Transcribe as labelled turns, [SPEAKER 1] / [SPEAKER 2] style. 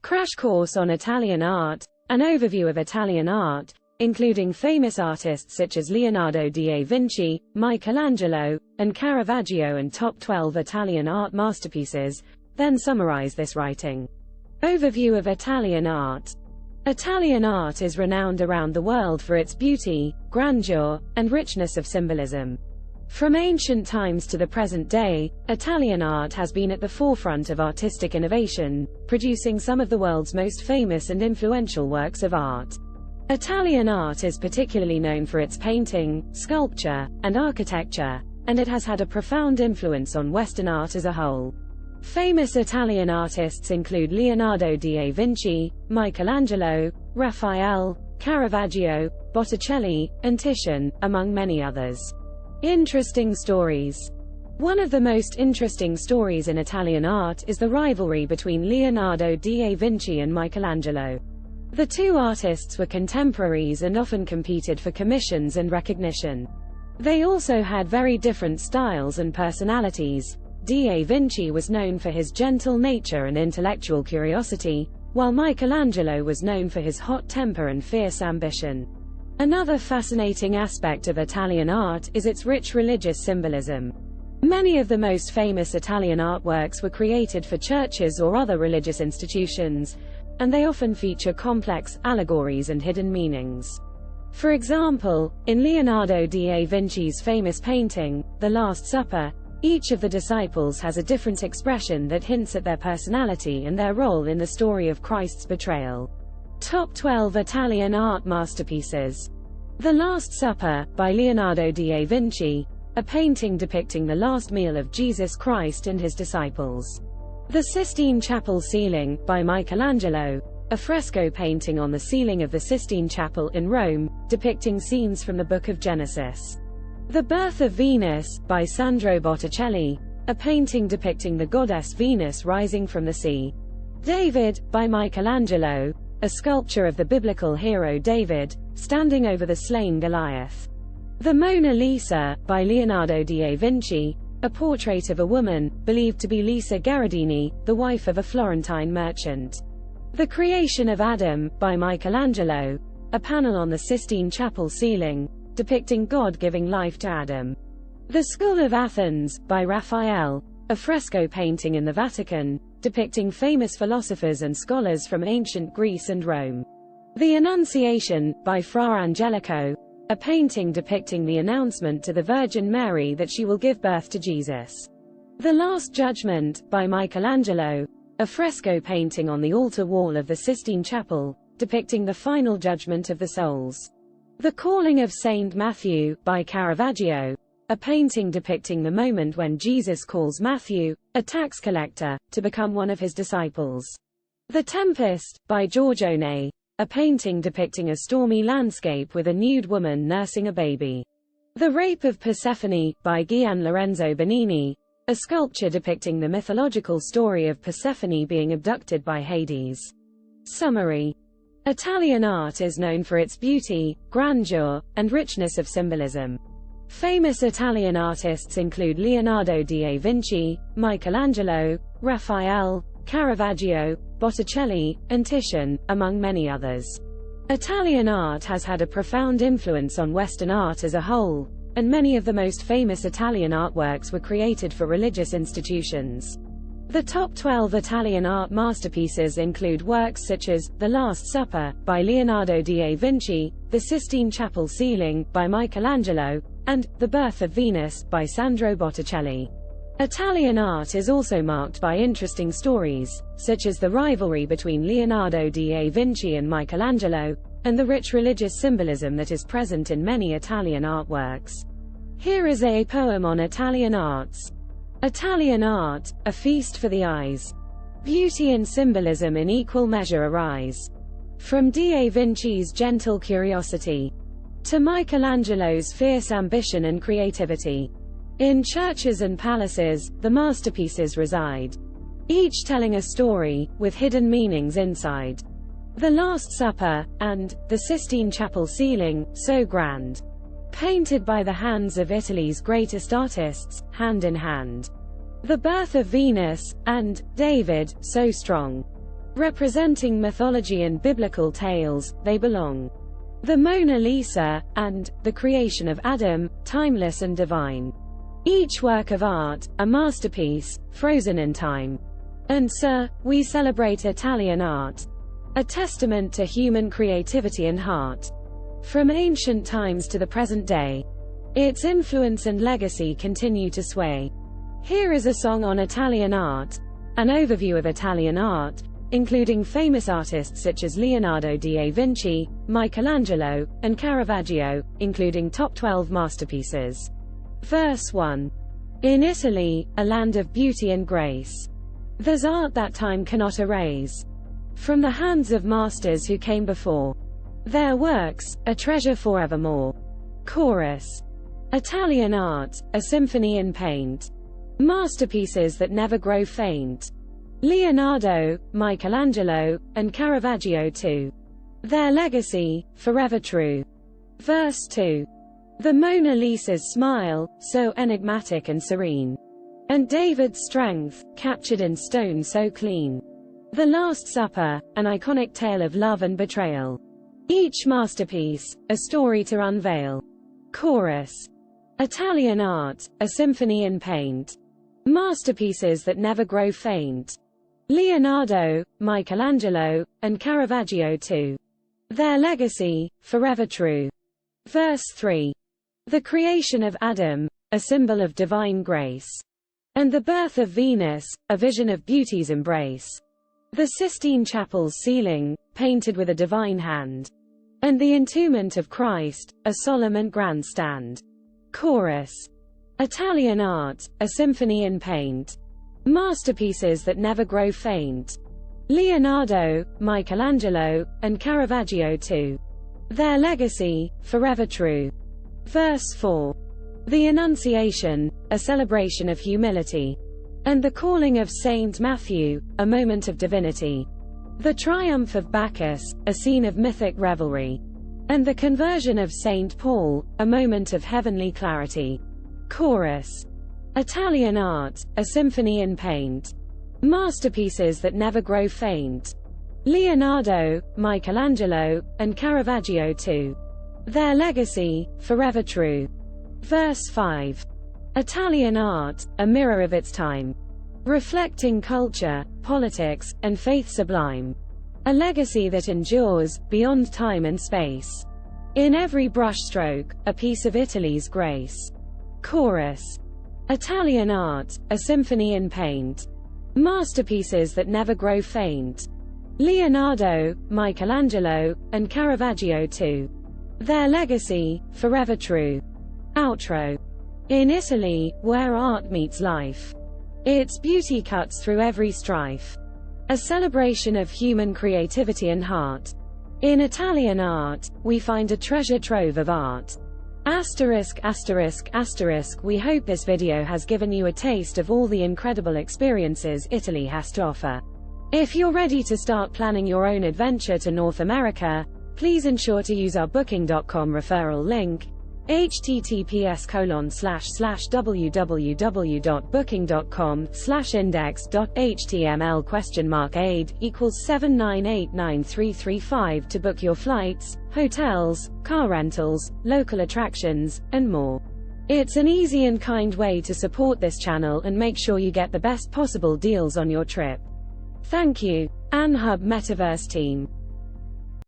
[SPEAKER 1] Crash Course on Italian Art, an overview of Italian art, including famous artists such as Leonardo da Vinci, Michelangelo, and Caravaggio, and top 12 Italian art masterpieces, then summarize this writing. Overview of Italian art. Italian art is renowned around the world for its beauty, grandeur, and richness of symbolism. From ancient times to the present day, Italian art has been at the forefront of artistic innovation, producing some of the world's most famous and influential works of art. Italian art is particularly known for its painting, sculpture, and architecture, and it has had a profound influence on Western art as a whole. Famous Italian artists include Leonardo da Vinci, Michelangelo, Raphael, Caravaggio, Botticelli, and Titian, among many others. Interesting stories. One of the most interesting stories in Italian art is the rivalry between Leonardo da Vinci and Michelangelo. The two artists were contemporaries and often competed for commissions and recognition. They also had very different styles and personalities. Da Vinci was known for his gentle nature and intellectual curiosity, while Michelangelo was known for his hot temper and fierce ambition. Another fascinating aspect of Italian art is its rich religious symbolism. Many of the most famous Italian artworks were created for churches or other religious institutions, and they often feature complex allegories and hidden meanings. For example, in Leonardo da Vinci's famous painting, The Last Supper, each of the disciples has a different expression that hints at their personality and their role in the story of Christ's betrayal. Top 12 Italian art masterpieces. The Last Supper, by Leonardo da Vinci, a painting depicting the last meal of Jesus Christ and his disciples. The Sistine Chapel Ceiling, by Michelangelo, a fresco painting on the ceiling of the Sistine Chapel in Rome, depicting scenes from the Book of Genesis. The Birth of Venus, by Sandro Botticelli, a painting depicting the goddess Venus rising from the sea. David, by Michelangelo, a sculpture of the biblical hero David, standing over the slain Goliath. The Mona Lisa, by Leonardo da Vinci, a portrait of a woman, believed to be Lisa Gherardini, the wife of a Florentine merchant. The Creation of Adam, by Michelangelo, a panel on the Sistine Chapel ceiling, depicting God giving life to Adam. The School of Athens, by Raphael, a fresco painting in the Vatican, depicting famous philosophers and scholars from ancient Greece and Rome. The Annunciation, by Fra Angelico, a painting depicting the announcement to the Virgin Mary that she will give birth to Jesus. The Last Judgment, by Michelangelo, a fresco painting on the altar wall of the Sistine Chapel, depicting the final judgment of the souls. The Calling of Saint Matthew, by Caravaggio, a painting depicting the moment when Jesus calls Matthew, a tax collector, to become one of his disciples. The Tempest, by Giorgione, a painting depicting a stormy landscape with a nude woman nursing a baby. The Rape of Persephone, by Gian Lorenzo Bernini, a sculpture depicting the mythological story of Persephone being abducted by Hades. Summary. Italian art is known for its beauty, grandeur, and richness of symbolism. Famous Italian artists include Leonardo da Vinci, Michelangelo, Raphael, Caravaggio, Botticelli, and Titian, among many others. Italian art has had a profound influence on Western art as a whole, and many of the most famous Italian artworks were created for religious institutions. The top 12 Italian art masterpieces include works such as The Last Supper, by Leonardo da Vinci, The Sistine Chapel Ceiling, by Michelangelo, and The Birth of Venus, by Sandro Botticelli. Italian art is also marked by interesting stories, such as the rivalry between Leonardo da Vinci and Michelangelo, and the rich religious symbolism that is present in many Italian artworks. Here is a poem on Italian arts. Italian art, a feast for the eyes. Beauty and symbolism in equal measure arise. From da Vinci's gentle curiosity to Michelangelo's fierce ambition and creativity. In churches and palaces, the masterpieces reside, each telling a story, with hidden meanings inside. The Last Supper, and The Sistine Chapel Ceiling, so grand. Painted by the hands of Italy's greatest artists, hand in hand. The Birth of Venus, and David, so strong. Representing mythology and biblical tales, they belong. The Mona Lisa, and The Creation of Adam, timeless and divine. Each work of art, a masterpiece, frozen in time. And sir, we celebrate Italian art. A testament to human creativity and heart. From ancient times to the present day, its influence and legacy continue to sway. Here is a song on Italian art, an overview of Italian art, including famous artists such as Leonardo da Vinci, Michelangelo, and Caravaggio, including top 12 masterpieces. Verse 1. In Italy, a land of beauty and grace, there's art that time cannot erase. From the hands of masters who came before, their works, a treasure forevermore. Chorus. Italian art, a symphony in paint. Masterpieces that never grow faint. Leonardo, Michelangelo, and Caravaggio too. Their legacy, forever true. Verse 2. The Mona Lisa's smile, so enigmatic and serene. And David's strength, captured in stone so clean. The Last Supper, an iconic tale of love and betrayal. Each masterpiece, a story to unveil. Chorus. Italian art, a symphony in paint. Masterpieces that never grow faint. Leonardo, Michelangelo, and Caravaggio too. Their legacy, forever true. Verse 3. The creation of Adam, a symbol of divine grace. And the birth of Venus, a vision of beauty's embrace. The Sistine Chapel's ceiling, painted with a divine hand. And the entombment of Christ, a solemn and grand stand. Chorus. Italian art, a symphony in paint. Masterpieces that never grow faint. Leonardo, Michelangelo, and Caravaggio too. Their legacy, forever true. Verse 4. The Annunciation, a celebration of humility. And the calling of Saint Matthew, a moment of divinity. The triumph of Bacchus, a scene of mythic revelry. And the conversion of Saint Paul, a moment of heavenly clarity. Chorus. Italian art, a symphony in paint. Masterpieces that never grow faint. Leonardo, Michelangelo, and Caravaggio too. Their legacy, forever true. Verse 5. Italian art, a mirror of its time. Reflecting culture, politics, and faith sublime. A legacy that endures, beyond time and space. In every brushstroke, a piece of Italy's grace. Chorus. Italian art, a symphony in paint. Masterpieces that never grow faint. Leonardo, Michelangelo, and Caravaggio too. Their legacy, forever true. Outro. In Italy, where art meets life. Its beauty cuts through every strife. A celebration of human creativity and heart. In Italian art, we find a treasure trove of art. Asterisk asterisk asterisk. We hope this video has given you a taste of all the incredible experiences Italy has to offer. If you're ready to start planning your own adventure to North America, please ensure to use our booking.com referral link, https://www.booking.com/index.html?aid equals 7989335 to book your flights, hotels, car rentals, local attractions, and more. It's an easy and kind way to support this channel and make sure you get the best possible deals on your trip. Thank you, Anhub Metaverse team.